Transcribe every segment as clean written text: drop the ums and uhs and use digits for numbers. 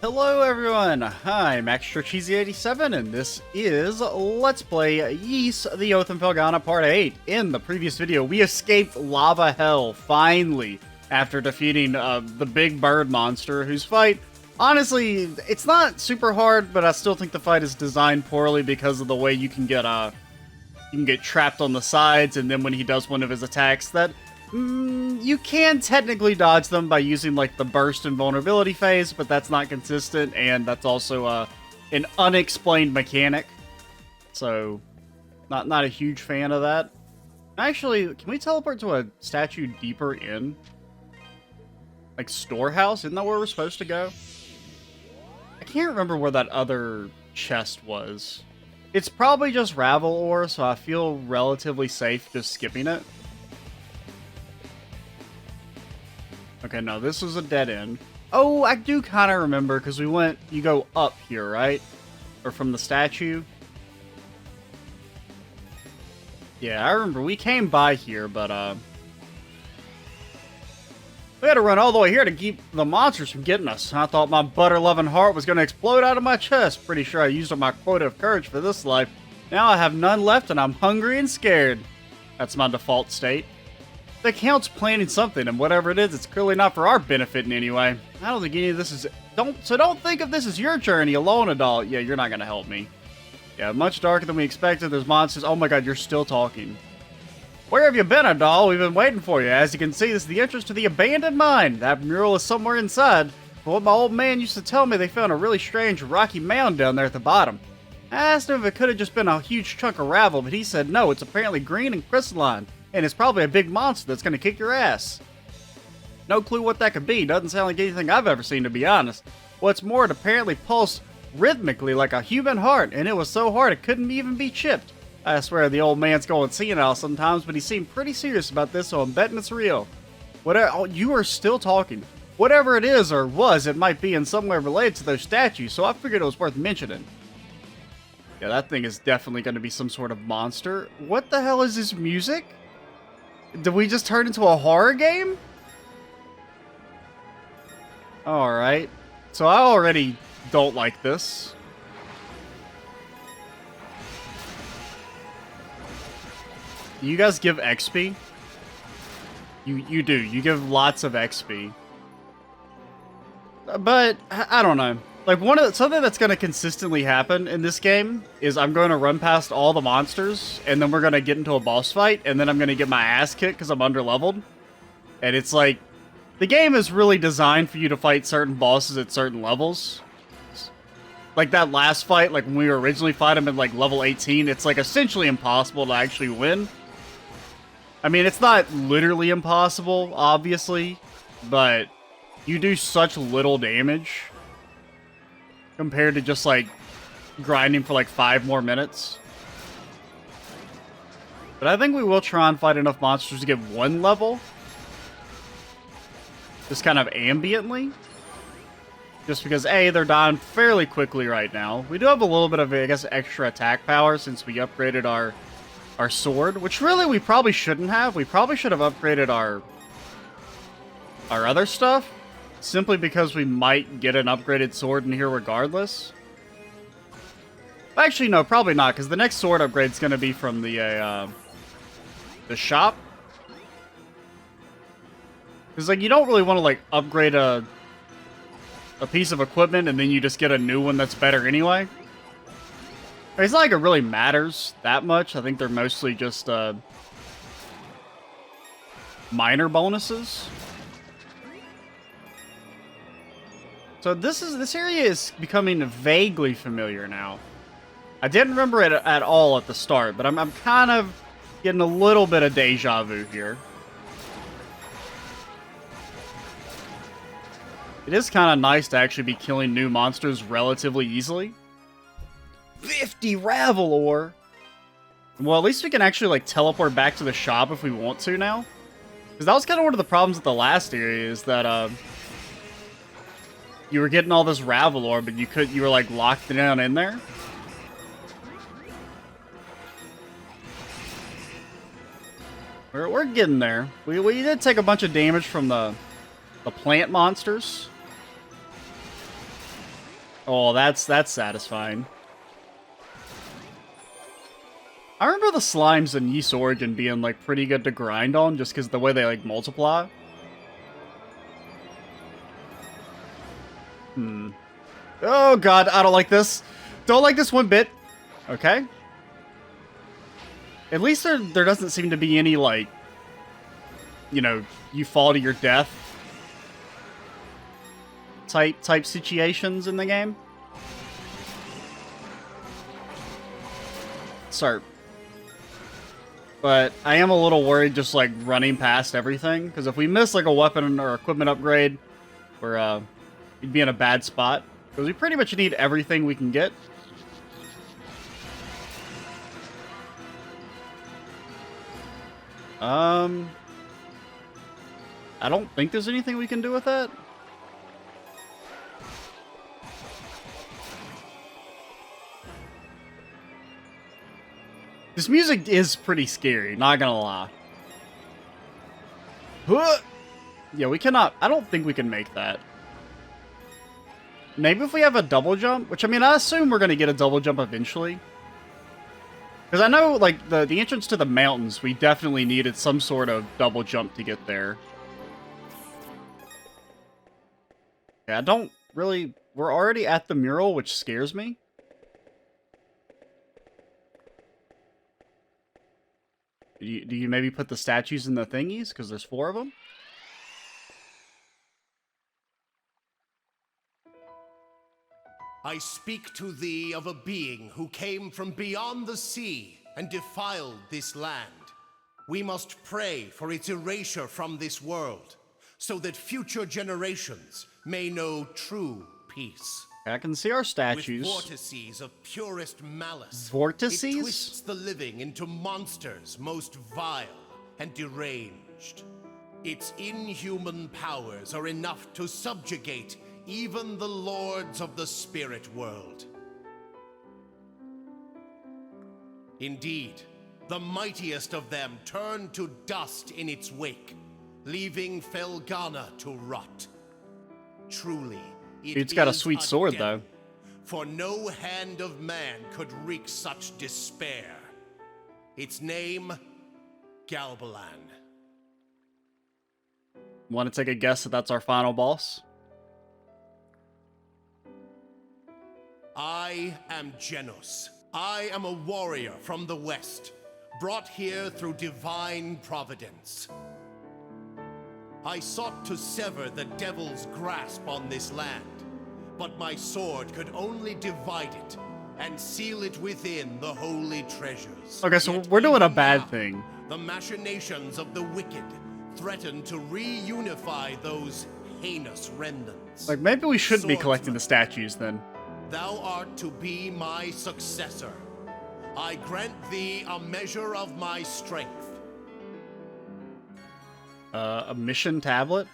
Hello everyone, I'm ExtraCheesy87 and this is Let's Play Ys, the Oath in Felghana Part 8. In the previous video, we escaped Lava Hell, finally, after defeating the big bird monster, whose fight, honestly, it's not super hard, but I still think the fight is designed poorly because of the way you can get trapped on the sides, and then when he does one of his attacks, you can technically dodge them by using, like, the burst and vulnerability phase, but that's not consistent, and that's also an unexplained mechanic. So, not a huge fan of that. Actually, can we teleport to a statue deeper in? Like, storehouse? Isn't that where we're supposed to go? I can't remember where that other chest was. It's probably just Ravel ore, so I feel relatively safe just skipping it. Okay, no, this was a dead end. Oh, I do kind of remember, because you go up here, right? Or from the statue. Yeah, I remember, we came by here, but, we had to run all the way here to keep the monsters from getting us. I thought my butter-loving heart was going to explode out of my chest. Pretty sure I used up my quota of courage for this life. Now I have none left, and I'm hungry and scared. That's my default state. The account's planning something, and whatever it is, it's clearly not for our benefit in any way. I don't think any of this is... Don't think of this as your journey alone, adult. Yeah, you're not gonna help me. Yeah, much darker than we expected. There's monsters. Oh my god, you're still talking. Where have you been, adult? We've been waiting for you. As you can see, this is the entrance to the abandoned mine. That mural is somewhere inside. But what my old man used to tell me, they found a really strange rocky mound down there at the bottom. I asked him if it could have just been a huge chunk of gravel, but he said no, it's apparently green and crystalline. And it's probably a big monster that's going to kick your ass. No clue what that could be. Doesn't sound like anything I've ever seen, to be honest. What's more, it apparently pulsed rhythmically like a human heart, and it was so hard it couldn't even be chipped. I swear the old man's going senile sometimes, but he seemed pretty serious about this, so I'm betting it's real. Whatever. Oh, you are still talking. Whatever it is or was, it might be in some way related to those statues, so I figured it was worth mentioning. Yeah, that thing is definitely going to be some sort of monster. What the hell is this music? Did we just turn into a horror game? Alright. So I already don't like this. You guys give XP? You do. You give lots of XP. But, I don't know. Like, something that's going to consistently happen in this game is I'm going to run past all the monsters, and then we're going to get into a boss fight, and then I'm going to get my ass kicked because I'm underleveled. And it's like, the game is really designed for you to fight certain bosses at certain levels. Like that last fight, like when we were originally fighting him at like level 18, it's like essentially impossible to actually win. I mean, it's not literally impossible, obviously, but you do such little damage compared to just, like, grinding for, like, 5 more minutes. But I think we will try and fight enough monsters to get 1 level. Just kind of ambiently. Just because, A, they're dying fairly quickly right now. We do have a little bit of, I guess, extra attack power since we upgraded our sword. Which, really, we probably shouldn't have. We probably should have upgraded our other stuff. Simply because we might get an upgraded sword in here regardless. Actually, no, probably not, because the next sword upgrade is going to be from the shop. Because, like, you don't really want to, like, upgrade a piece of equipment and then you just get a new one that's better anyway. It's not like it really matters that much. I think they're mostly just minor bonuses. So this area is becoming vaguely familiar now. I didn't remember it at all at the start, but I'm kind of getting a little bit of deja vu here. It is kind of nice to actually be killing new monsters relatively easily. 50 Ravel ore! Well, at least we can actually, like, teleport back to the shop if we want to now. Because that was kind of one of the problems with the last area, is that, you were getting all this Ravel ore, but you were, like, locked down in there. We're getting there. We did take a bunch of damage from the plant monsters. Oh, that's satisfying. I remember the slimes in Ys Origin being, like, pretty good to grind on, just because of the way they, like, multiply. Oh, God, I don't like this. Don't like this one bit. Okay. At least there doesn't seem to be any, like, you know, you fall to your death type situations in the game. Sorry. But I am a little worried just, like, running past everything. Because if we miss, like, a weapon or equipment upgrade, we'd be in a bad spot. Because we pretty much need everything we can get. I don't think there's anything we can do with that. This music is pretty scary, not gonna lie. Yeah, we cannot... I don't think we can make that. Maybe if we have a double jump, which, I mean, I assume we're gonna get a double jump eventually. Because I know, like, the entrance to the mountains, we definitely needed some sort of double jump to get there. Yeah, I don't really... We're already at the mural, which scares me. Do you maybe put the statues in the thingies? Because there's 4 of them? I speak to thee of a being who came from beyond the sea and defiled this land. We must pray for its erasure from this world, so that future generations may know true peace. I can see our statues. With vortices of purest malice, Vortices? it twists the living into monsters most vile and deranged. Its inhuman powers are enough to subjugate even the lords of the spirit world. Indeed, the mightiest of them turned to dust in its wake, leaving Felghana to rot. Truly, it's got a sweet sword, though. For no hand of man could wreak such despair. Its name, Galbalan. Want to take a guess that that's our final boss? I am Genos. I am a warrior from the west, brought here through divine providence. I sought to sever the devil's grasp on this land, but my sword could only divide it and seal it within the holy treasures. Okay, so Yet we're doing a even bad now, thing. The machinations of the wicked threaten to reunify those heinous remnants. Like, maybe we shouldn't be Swordsman, collecting the statues, then. thou art to be my successor. I grant thee a measure of my strength. A mission tablet?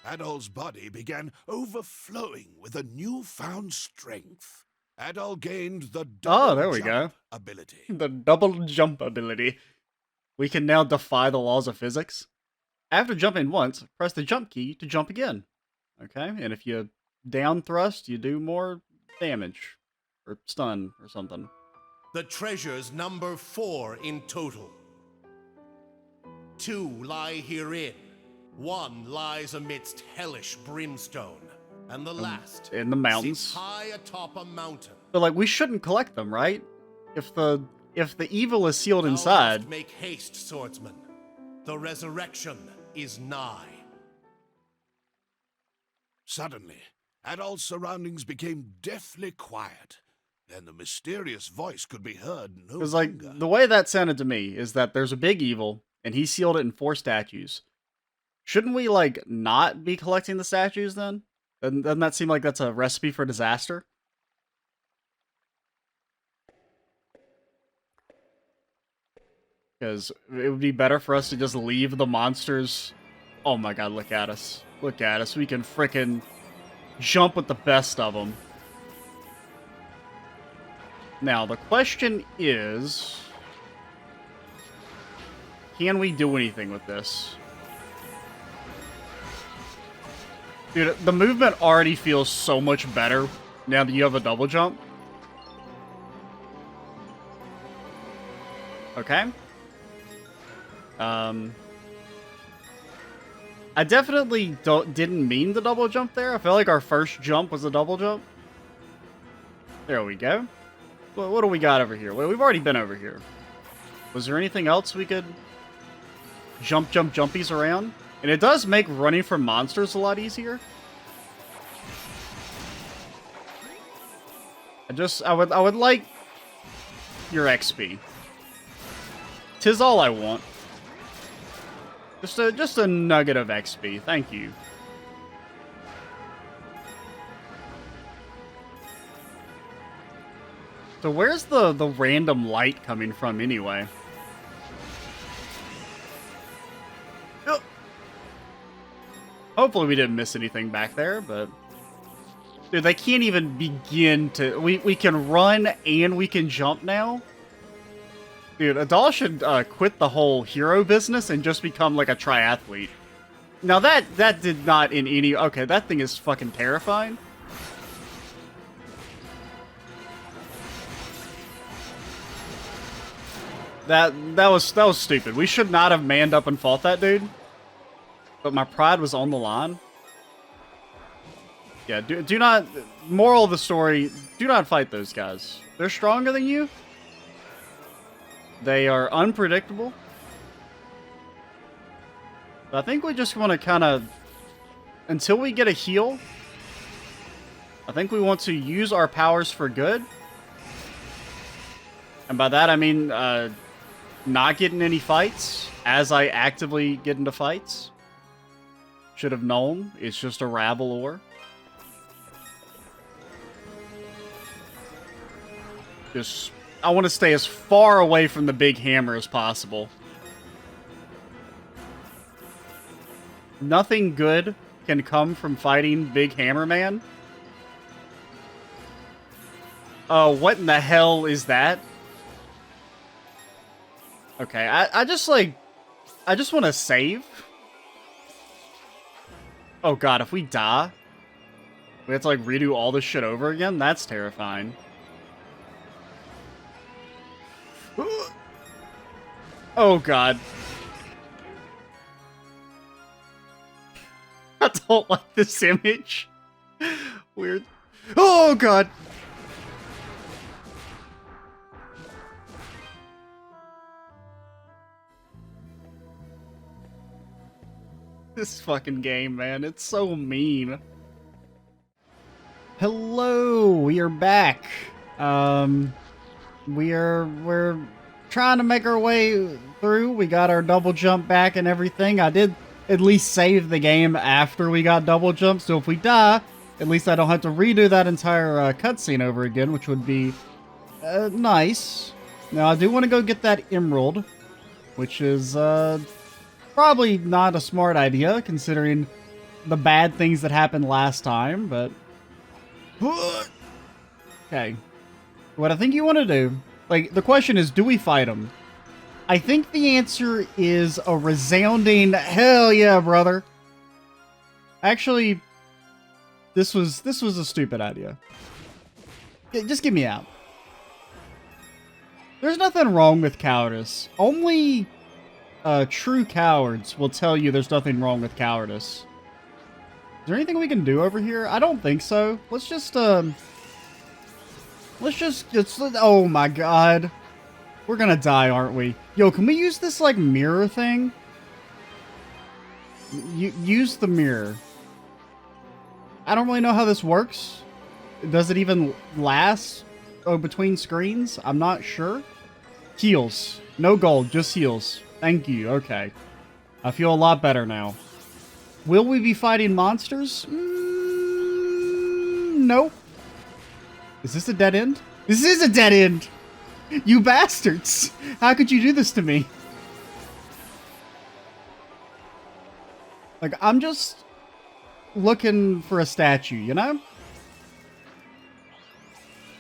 Adol's body began overflowing with a newfound strength. Adol gained the double there we jump go. ability. The double jump ability. We can now defy the laws of physics. After jumping once, press the jump key to jump again. Okay, and if you down thrust, you do more damage. Or stun, or something. The treasures number 4 in total. 2 lie herein. 1 lies amidst hellish brimstone. And the last in the mountains. sits high atop a mountain. But, like, we shouldn't collect them, right? If the evil is sealed Thou inside... must make haste, swordsman. The resurrection is nigh. Suddenly, Adol's surroundings became deathly quiet. Then the mysterious voice could be heard no Because, like, longer. the way that sounded to me is that there's a big evil, and he sealed it in 4 statues. Shouldn't we, like, not be collecting the statues, then? Doesn't that seem like that's a recipe for disaster? Because it would be better for us to just leave the monsters. Oh my god, look at us. Look at us. We can frickin' jump with the best of them. Now, the question is... can we do anything with this? Dude, the movement already feels so much better now that you have a double jump. Okay. I definitely didn't mean the double jump there. I feel like our first jump was a double jump. There we go. What do we got over here? Well, we've already been over here. Was there anything else we could jumpies around? And it does make running from monsters a lot easier. I would like your XP. 'Tis all I want. Just a nugget of XP. Thank you. So where's the random light coming from anyway? Oh. Hopefully we didn't miss anything back there, but dude, they can't even begin to. We can run and we can jump now. Dude, Adal should quit the whole hero business and just become like a triathlete. Now that did not in any... Okay, that thing is fucking terrifying. That was stupid. We should not have manned up and fought that dude. But my pride was on the line. Yeah, do not... Moral of the story, do not fight those guys. They're stronger than you. They are unpredictable. But I think we just want to kind of... Until we get a heal, I think we want to use our powers for good. And by that I mean not getting any fights as I actively get into fights. Should have known. It's just a rabble ore. Just... I want to stay as far away from the big hammer as possible. Nothing good can come from fighting Big Hammer Man. What in the hell is that? Okay, I just want to save. Oh god, if we die, we have to like redo all this shit over again? That's terrifying. Oh god. I don't like this image. Weird. Oh god. This fucking game, man. It's so mean. Hello, we are back. We're trying to make our way through. We got our double jump back and everything. I did at least save the game after we got double jump, so if we die, at least I don't have to redo that entire cutscene over again, which would be nice. Now, I do want to go get that emerald, which is probably not a smart idea, considering the bad things that happened last time, but... Okay. What I think you want to do... Like, the question is, do we fight him? I think the answer is a resounding hell yeah, brother. Actually, this was a stupid idea. Just get me out. There's nothing wrong with cowardice. Only true cowards will tell you there's nothing wrong with cowardice. Is there anything we can do over here? I don't think so. Let's just oh my god. We're gonna die, aren't we? Yo, can we use this, like, mirror thing? Use the mirror. I don't really know how this works. Does it even last between screens? I'm not sure. Heals. No gold, just heals. Thank you, okay. I feel a lot better now. Will we be fighting monsters? Nope. Is this a dead end? This is a dead end! You bastards! How could you do this to me? Like, I'm just looking for a statue, you know?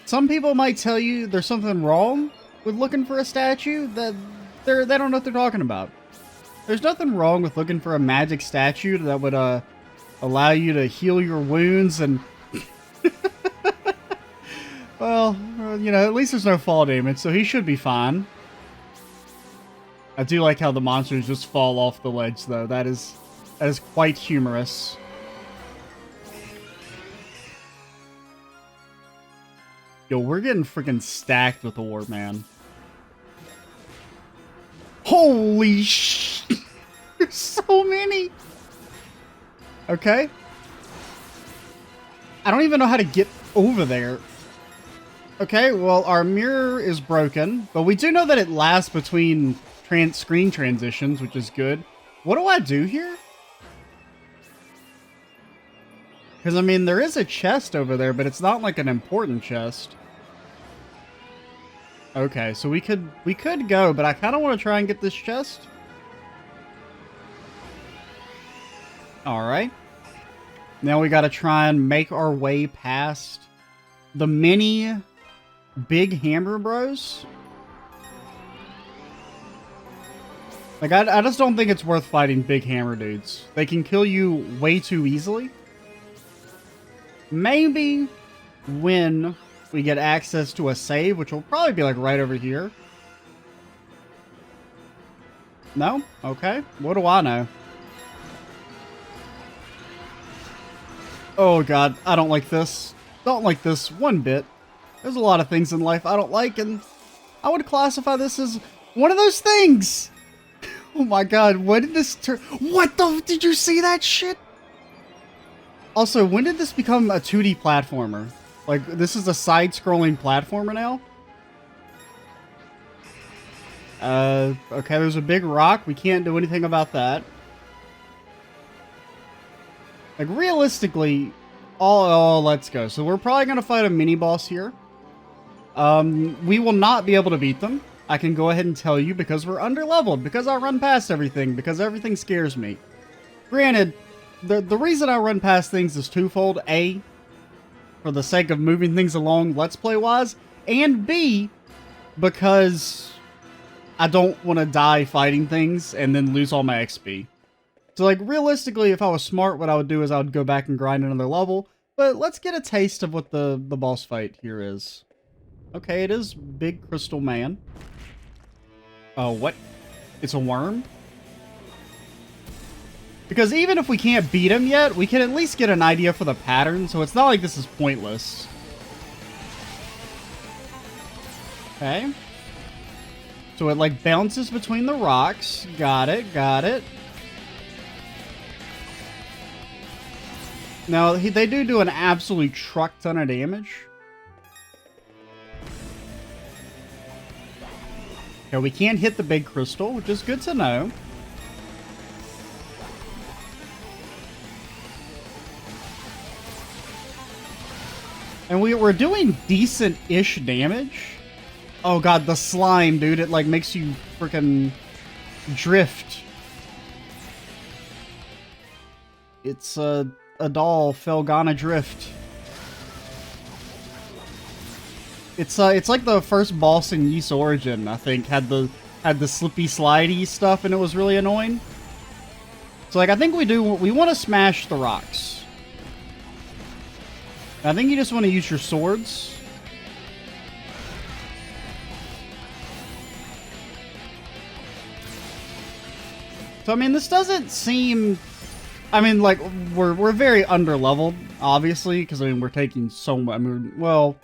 Some people might tell you there's something wrong with looking for a statue, that they don't know what they're talking about. There's nothing wrong with looking for a magic statue that would allow you to heal your wounds and... well, you know, at least there's no fall damage, so he should be fine. I do like how the monsters just fall off the ledge, though. That is quite humorous. Yo, we're getting freaking stacked with the War Man. Holy sh! There's so many! Okay. I don't even know how to get over there. Okay, well, our mirror is broken, but we do know that it lasts between screen transitions, which is good. What do I do here? Because, I mean, there is a chest over there, but it's not like an important chest. Okay, so we could go, but I kind of want to try and get this chest. Alright. Now we got to try and make our way past the many big hammer bros. Like, I just don't think it's worth fighting big hammer dudes. They can kill you way too easily. Maybe when we get access to a save, which will probably be like right over here. No? Okay. What do I know? Oh god, I don't like this. Don't like this one bit. There's a lot of things in life I don't like, and I would classify this as one of those things. Oh my god, when did this turn? What the? Did you see that shit? Also, when did this become a 2D platformer? Like, this is a side-scrolling platformer now? Okay, there's a big rock. We can't do anything about that. Like, realistically, oh, let's go. So we're probably going to fight a mini-boss here. We will not be able to beat them. I can go ahead and tell you because we're under-leveled, because I run past everything, because everything scares me. Granted, the reason I run past things is twofold. A, for the sake of moving things along Let's Play-wise, and B, because I don't want to die fighting things and then lose all my XP. So, like, realistically, if I was smart, what I would do is I would go back and grind another level. But let's get a taste of what the boss fight here is. Okay, it is Big Crystal Man. Oh, what? It's a worm? Because even if we can't beat him yet, we can at least get an idea for the pattern, so it's not like this is pointless. Okay. So it, like, bounces between the rocks. Got it, got it. Now, they do an absolute truck ton of damage. Okay, we can't hit the big crystal, which is good to know. And we're doing decent-ish damage. Oh god, the slime, dude. It, like, makes you freaking drift. It's a doll, Felghana Drift. It's like the first boss in Ys Origin, I think, had the slippy slidey stuff and it was really annoying. So, like, I think we want to smash the rocks. I think you just want to use your swords. So, I mean, this doesn't seem... I mean, like, we're very under-leveled, obviously, because, I mean, we're taking so much... I mean, well...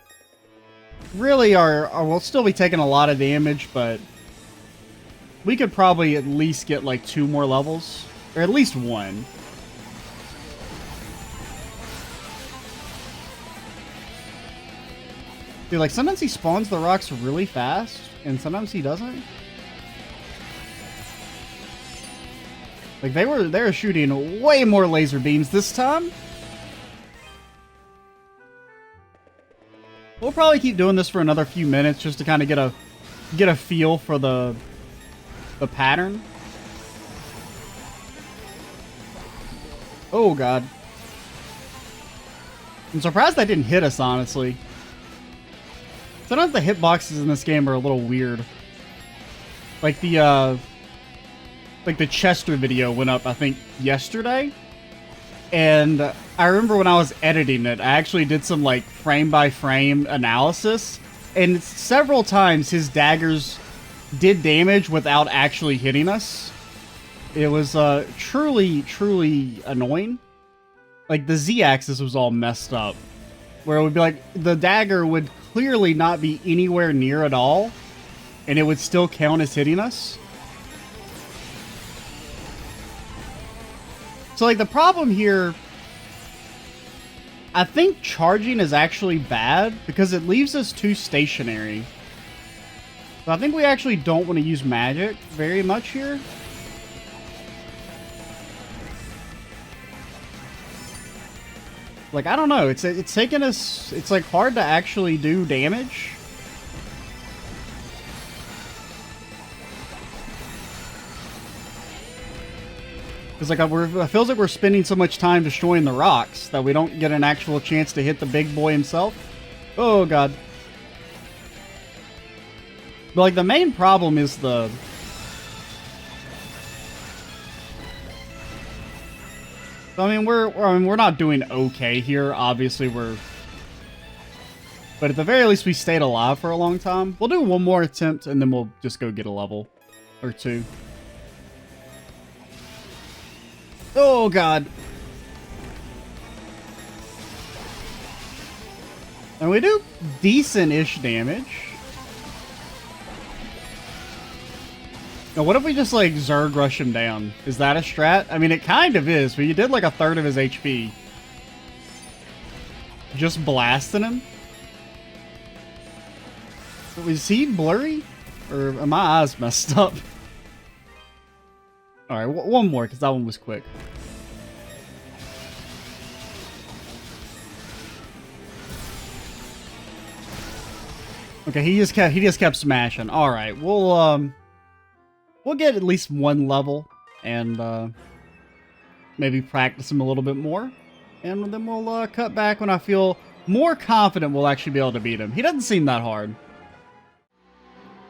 Really, we'll still be taking a lot of damage, but... We could probably at least get, like, 2 more levels. Or at least 1. Dude, like, sometimes he spawns the rocks really fast, and sometimes he doesn't. Like, they were shooting way more laser beams this time. We'll probably keep doing this for another few minutes just to kind of get a feel for the pattern. Oh god. I'm surprised that didn't hit us, honestly. Sometimes the hitboxes in this game are a little weird. Like the Chester video went up, I think, yesterday. And I remember when I was editing it, I actually did some like frame by frame analysis, and several times his daggers did damage without actually hitting us. It was truly, truly annoying. Like the Z-axis was all messed up, where it would be like the dagger would clearly not be anywhere near at all, and it would still count as hitting us. So, like, the problem here, I think charging is actually bad because it leaves us too stationary. So I think we actually don't want to use magic very much here. Like, I don't know. It's taking us... It's, like, hard to actually do damage. It's like it feels like we're spending so much time destroying the rocks that we don't get an actual chance to hit the big boy himself. Oh, God. But, like, the main problem is the... I mean, we're not doing okay here. Obviously, we're... But at the very least, we stayed alive for a long time. We'll do one more attempt, and then we'll just go get a level or two. Oh, God. And we do decent-ish damage. Now, what if we just, like, Zerg rush him down? Is that a strat? I mean, it kind of is, but you did, like, a third of his HP. Just blasting him? Is he blurry? Or are my eyes messed up? Alright, one more, because that one was quick. Okay, he just kept smashing. Alright, we'll get at least one level, and maybe practice him a little bit more. And then we'll cut back when I feel more confident we'll actually be able to beat him. He doesn't seem that hard.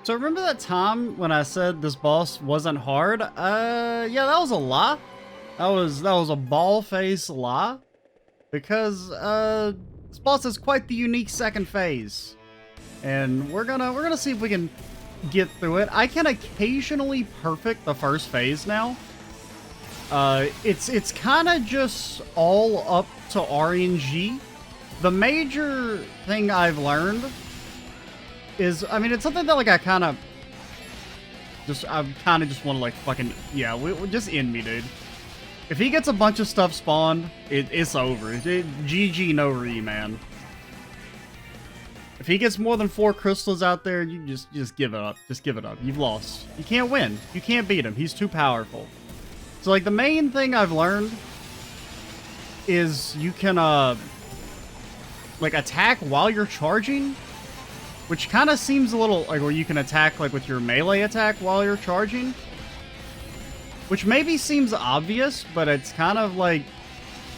So remember that time when I said this boss wasn't hard? Yeah, that was a lie. That was a ball-faced lie. Because, this boss has quite the unique second phase. And we're gonna see if we can get through it. I can occasionally perfect the first phase now. It's kind of just all up to RNG. The major thing I've learned is, I mean, it's something that, like, I kind of just want to, like, fucking, yeah, just end me, dude. If he gets a bunch of stuff spawned, it's over. GG no re, man. If he gets more than 4 crystals out there, you just give it up. Just give it up. You've lost. You can't win. You can't beat him. He's too powerful. So, like, the main thing I've learned is you can, like, attack while you're charging, which kind of seems a little, like, where you can attack, like, with your melee attack while you're charging. Which maybe seems obvious, but it's kind of, like,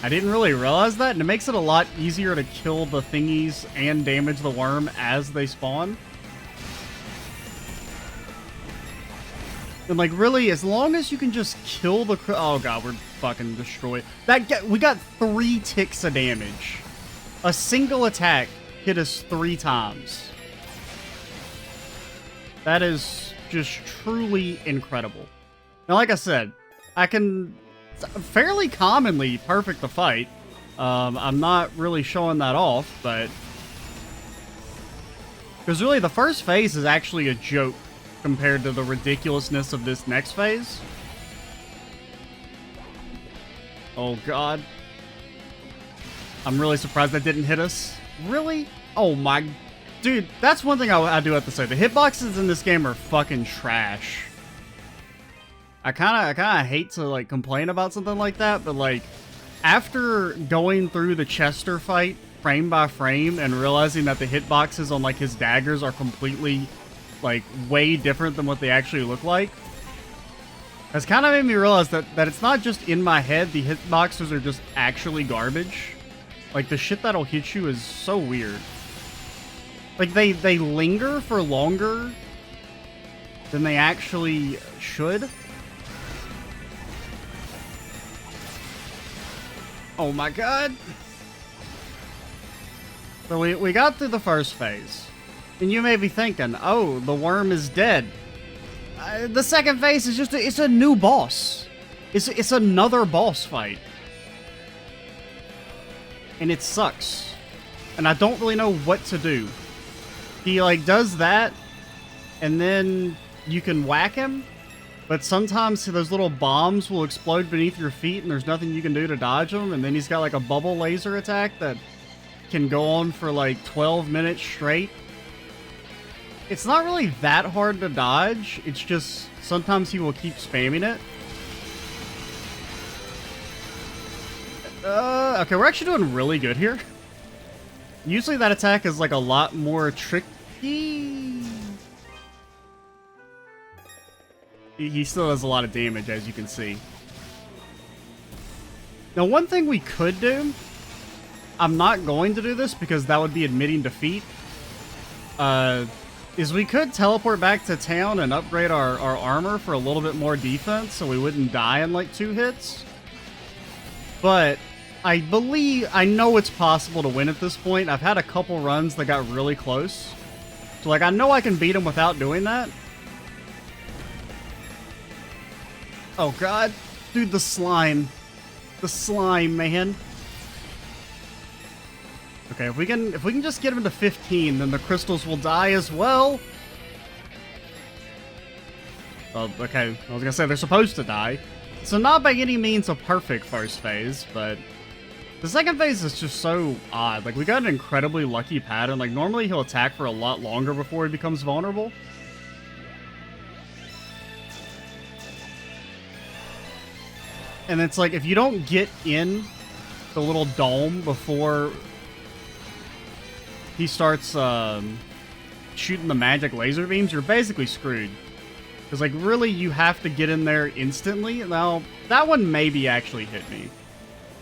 I didn't really realize that, and it makes it a lot easier to kill the thingies and damage the worm as they spawn. And, like, really, as long as you can just kill the... Oh, God, we're fucking destroyed. We got 3 ticks of damage. A single attack hit us 3 times. That is just truly incredible. Now, like I said, I can fairly commonly perfect the fight. I'm not really showing that off, but... Because really, the first phase is actually a joke compared to the ridiculousness of this next phase. Oh, God. I'm really surprised that didn't hit us. Really? Oh, my... Dude, that's one thing I do have to say. The hitboxes in this game are fucking trash. I kind of hate to, like, complain about something like that, but, like, after going through the Chester fight frame by frame and realizing that the hitboxes on, like, his daggers are completely, like, way different than what they actually look like, has kind of made me realize that it's not just in my head. The hitboxes are just actually garbage. Like, the shit that'll hit you is so weird. Like, they linger for longer than they actually should. Oh my god. So we got through the first phase. And you may be thinking, oh, the worm is dead. The second phase is just it's a new boss. It's another boss fight. And it sucks. And I don't really know what to do. He like does that, and then you can whack him, but sometimes those little bombs will explode beneath your feet and there's nothing you can do to dodge them, and then he's got like a bubble laser attack that can go on for like 12 minutes straight. It's not really that hard to dodge, it's just sometimes he will keep spamming it. Okay, we're actually doing really good here. Usually that attack is like a lot more tricky. He still does a lot of damage, as you can see. Now, one thing we could do, I'm not going to do this because that would be admitting defeat, is we could teleport back to town and upgrade our armor for a little bit more defense so we wouldn't die in like 2 hits. But I know it's possible to win at this point. I've had a couple runs that got really close. So, like, I know I can beat him without doing that. Oh, God. Dude, the slime. The slime, man. Okay, if we can just get him to 15, then the crystals will die as well. Well, okay, I was gonna say they're supposed to die. So not by any means a perfect first phase, but the second phase is just so odd. Like, we got an incredibly lucky pattern. Like, normally he'll attack for a lot longer before he becomes vulnerable. And it's like, if you don't get in the little dome before he starts shooting the magic laser beams, you're basically screwed. Because, like, really, you have to get in there instantly. Now, that one maybe actually hit me.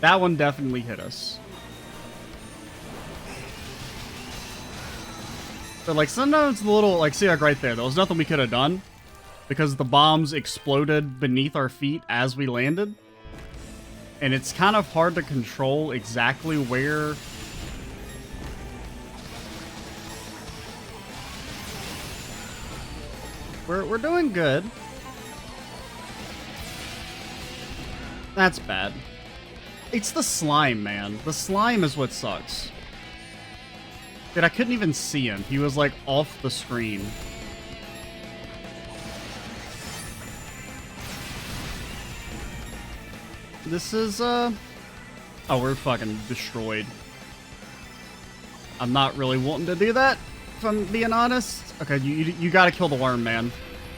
That one definitely hit us. But, like, sometimes the little, like, see, like, right there, there was nothing we could have done. Because the bombs exploded beneath our feet as we landed. And it's kind of hard to control exactly where... We're doing good. That's bad. It's the slime, man. The slime is what sucks. Dude, I couldn't even see him. He was, like, off the screen. This is, Oh, we're fucking destroyed. I'm not really wanting to do that, if I'm being honest. Okay, you gotta kill the worm, man.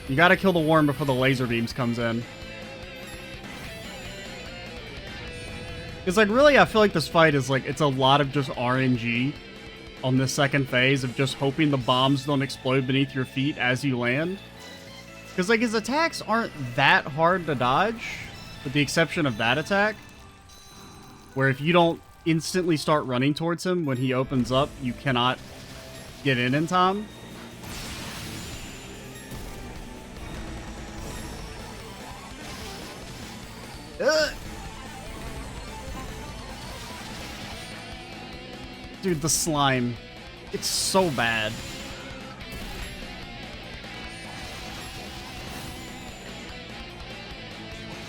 You gotta kill the worm before the laser beams comes in. It's like, really, I feel like this fight is like, it's a lot of just RNG on this second phase of just hoping the bombs don't explode beneath your feet as you land. Because, like, his attacks aren't that hard to dodge, with the exception of that attack, where if you don't instantly start running towards him when he opens up, you cannot get in time. Dude, the slime. It's so bad.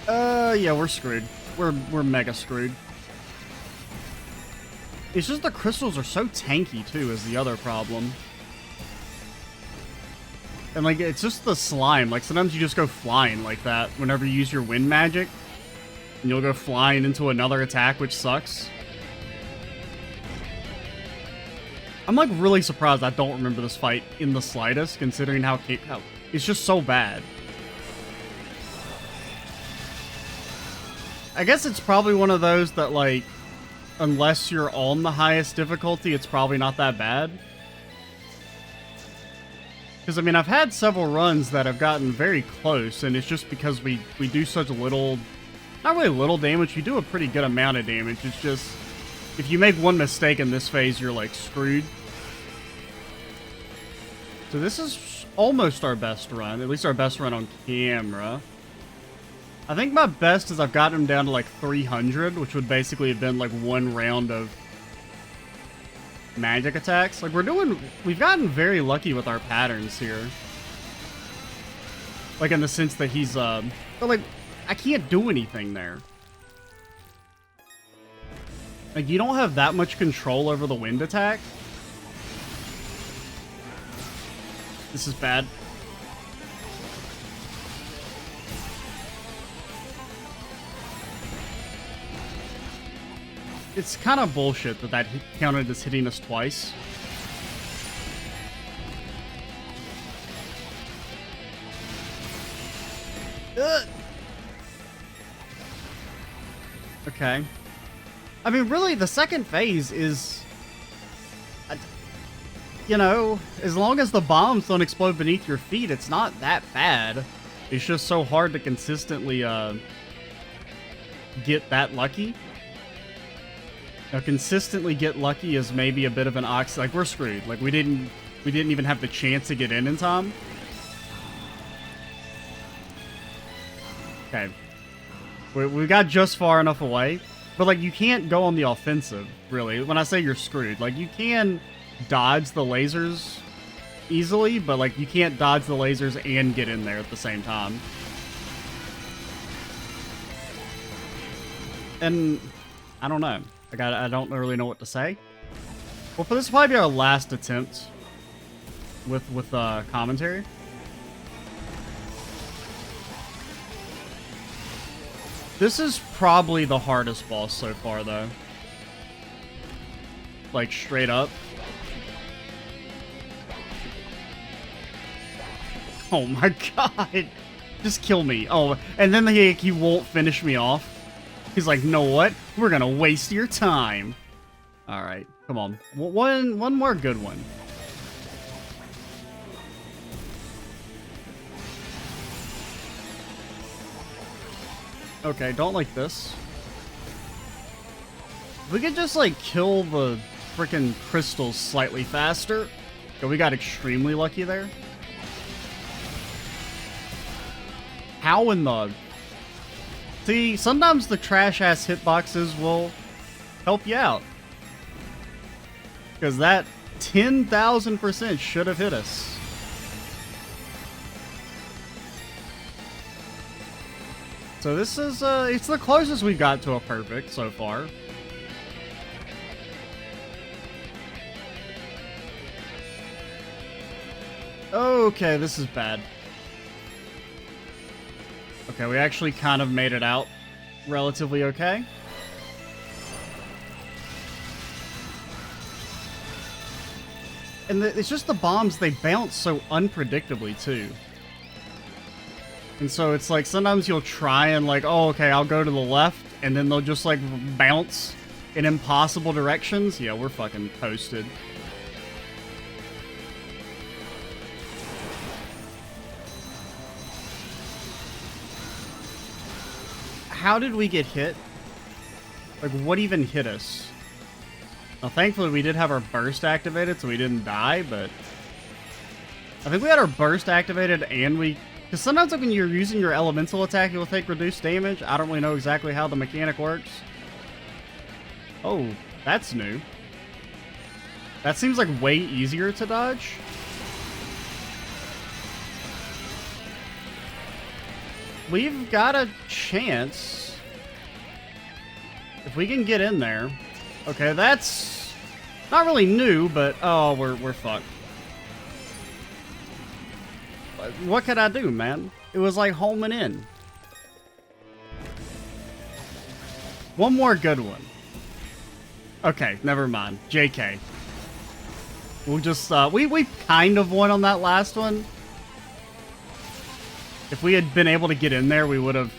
Yeah, we're screwed. We're mega screwed. It's just the crystals are so tanky, too, is the other problem. And, like, it's just the slime. Like, sometimes you just go flying like that whenever you use your wind magic. And you'll go flying into another attack, which sucks. I'm, like, really surprised I don't remember this fight in the slightest, considering how it's just so bad. I guess it's probably one of those that, like, unless you're on the highest difficulty, it's probably not that bad. Because, I mean, I've had several runs that have gotten very close, and it's just because we do such little... Not really little damage, we do a pretty good amount of damage. It's just... If you make one mistake in this phase, you're, like, screwed. So this is almost our best run. At least our best run on camera. I think my best is I've gotten him down to like 300, which would basically have been like one round of magic attacks. Like we've gotten very lucky with our patterns here. Like in the sense that he's, but like, I can't do anything there. Like you don't have that much control over the wind attack. This is bad. It's kind of bullshit that counted as hitting us twice. Ugh. Okay. I mean, really, the second phase is... You know, as long as the bombs don't explode beneath your feet, it's not that bad. It's just so hard to consistently get that lucky. Now, consistently get lucky is maybe a bit of an ox. Like, we're screwed. Like, we didn't even have the chance to get in time. Okay. We got just far enough away. But, like, you can't go on the offensive, really. When I say you're screwed, like, you can dodge the lasers easily, but, like, you can't dodge the lasers and get in there at the same time. And I don't know. I don't really know what to say. Well, for this will probably be our last attempt with commentary. This is probably the hardest boss so far, though. Like, straight up. Oh my god. Just kill me. Oh, and then he won't finish me off. He's like, know what? We're gonna waste your time. Alright, come on. One more good one. Okay, don't like this. If we could just, like, kill the freaking crystals slightly faster. Okay, we got extremely lucky there. How in the... See, sometimes the trash-ass hitboxes will help you out. Because that 10,000% should have hit us. So this is, it's the closest we got to a perfect so far. Okay, this is bad. Okay, we actually kind of made it out relatively okay. And it's just the bombs, they bounce so unpredictably, too. And so it's like, sometimes you'll try and like, oh, okay, I'll go to the left, and then they'll just like bounce in impossible directions. Yeah, we're fucking toasted. How did we get hit? Like, what even hit us? Now, thankfully, we did have our burst activated, so we didn't die, but... I think we had our burst activated, and we... Because sometimes like, when you're using your elemental attack, you'll take reduced damage. I don't really know exactly how the mechanic works. Oh, that's new. That seems like way easier to dodge. We've got a chance. If we can get in there. Okay, that's not really new, but oh, we're fucked. What could I do, man? It was like homing in. One more good one. Okay, never mind. JK. We'll just, we kind of won on that last one. If we had been able to get in there, we would have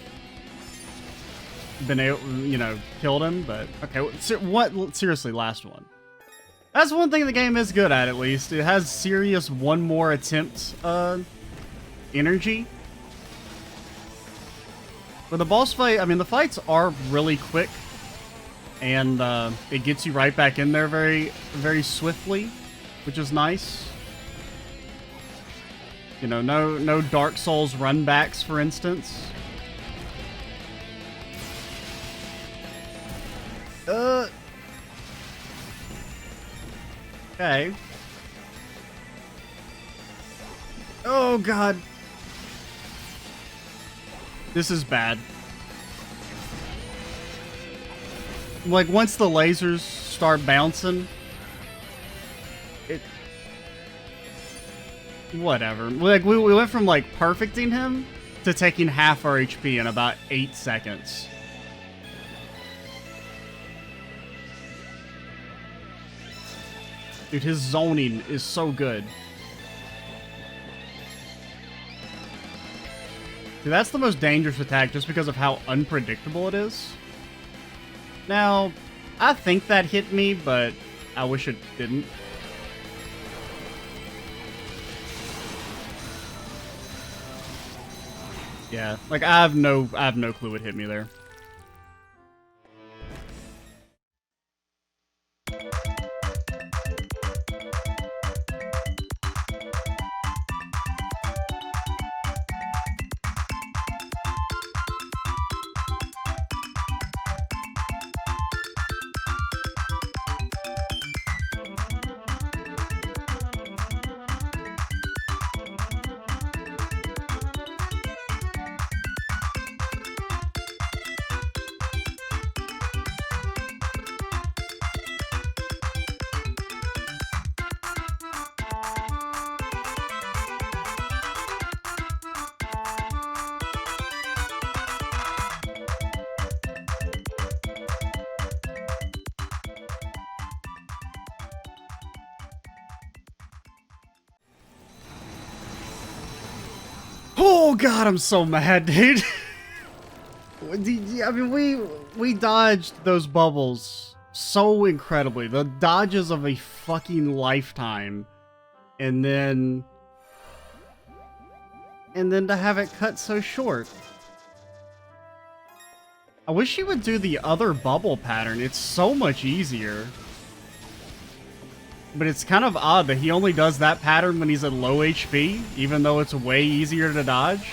been able, you know, killed him, but okay. What? Seriously, last one. That's one thing the game is good at least. It has serious one more attempt, energy. For the boss fight, I mean, the fights are really quick, and it gets you right back in there very, very swiftly, which is nice. You know, no Dark Souls runbacks, for instance. Okay. Oh, God. This is bad. Like, once the lasers start bouncing, whatever. Like, we went from, like, perfecting him to taking half our HP in about 8 seconds. Dude, his zoning is so good. Dude, that's the most dangerous attack just because of how unpredictable it is. Now, I think that hit me, but I wish it didn't. Yeah, like I have no clue what hit me there. Oh God, I'm so mad, dude. I mean, we dodged those bubbles so incredibly. The dodges of a fucking lifetime. And then to have it cut so short. I wish he would do the other bubble pattern. It's so much easier. But it's kind of odd that he only does that pattern when he's at low HP, even though it's way easier to dodge.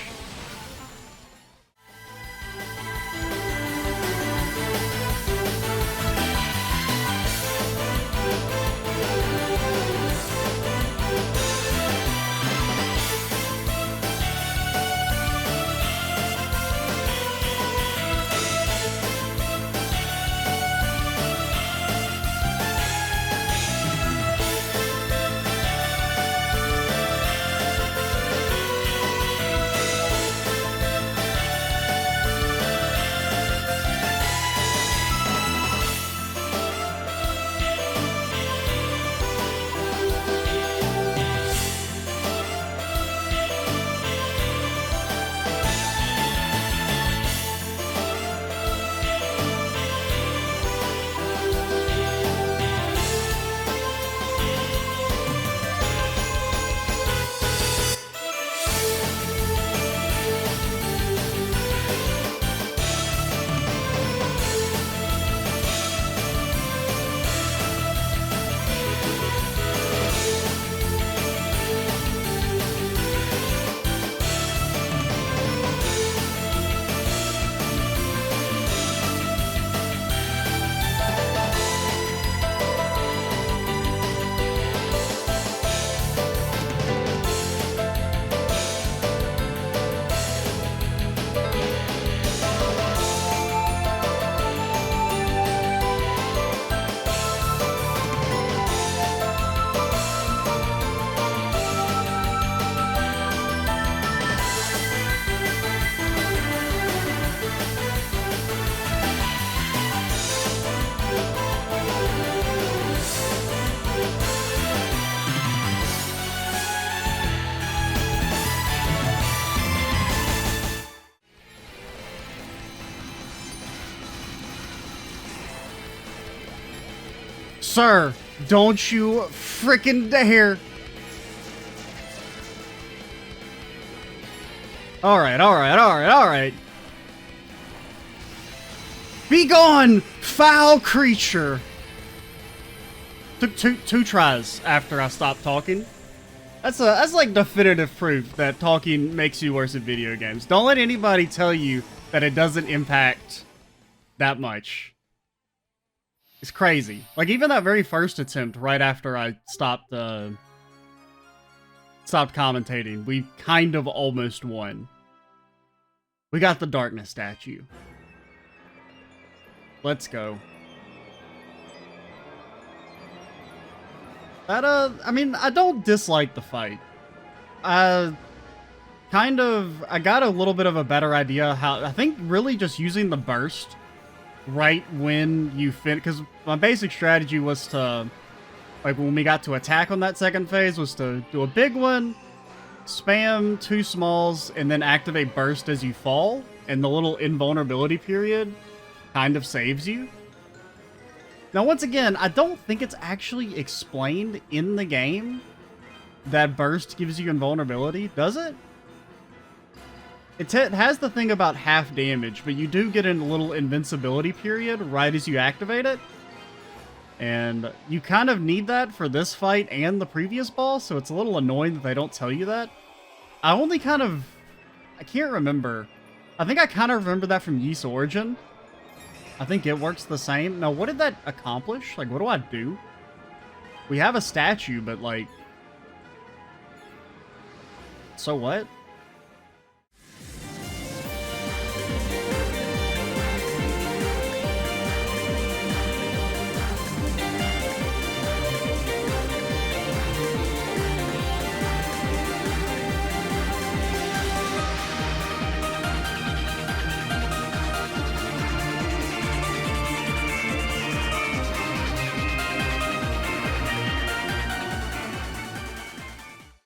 Sir, don't you frickin' dare. Alright. Be gone, foul creature. Took two tries after I stopped talking. That's like definitive proof that talking makes you worse at video games. Don't let anybody tell you that it doesn't impact that much. It's crazy. Like, even that very first attempt, right after I stopped commentating, we kind of almost won. We got the darkness statue. Let's go. That, I mean, I don't dislike the fight. I got a little bit of a better idea how, I think really just using the burst right when you because my basic strategy was to, like, when we got to attack on that second phase, was to do a big one, spam 2 smalls, and then activate burst as you fall, and the little invulnerability period kind of saves you. Now, once again, I don't think it's actually explained in the game that burst gives you invulnerability, does it? It has the thing about half damage, but you do get a little invincibility period right as you activate it. And you kind of need that for this fight and the previous boss, so it's a little annoying that they don't tell you that. I can't remember. I think I kind of remember that from Ys Origin. I think it works the same. Now, what did that accomplish? Like, what do I do? We have a statue, but, like... So what?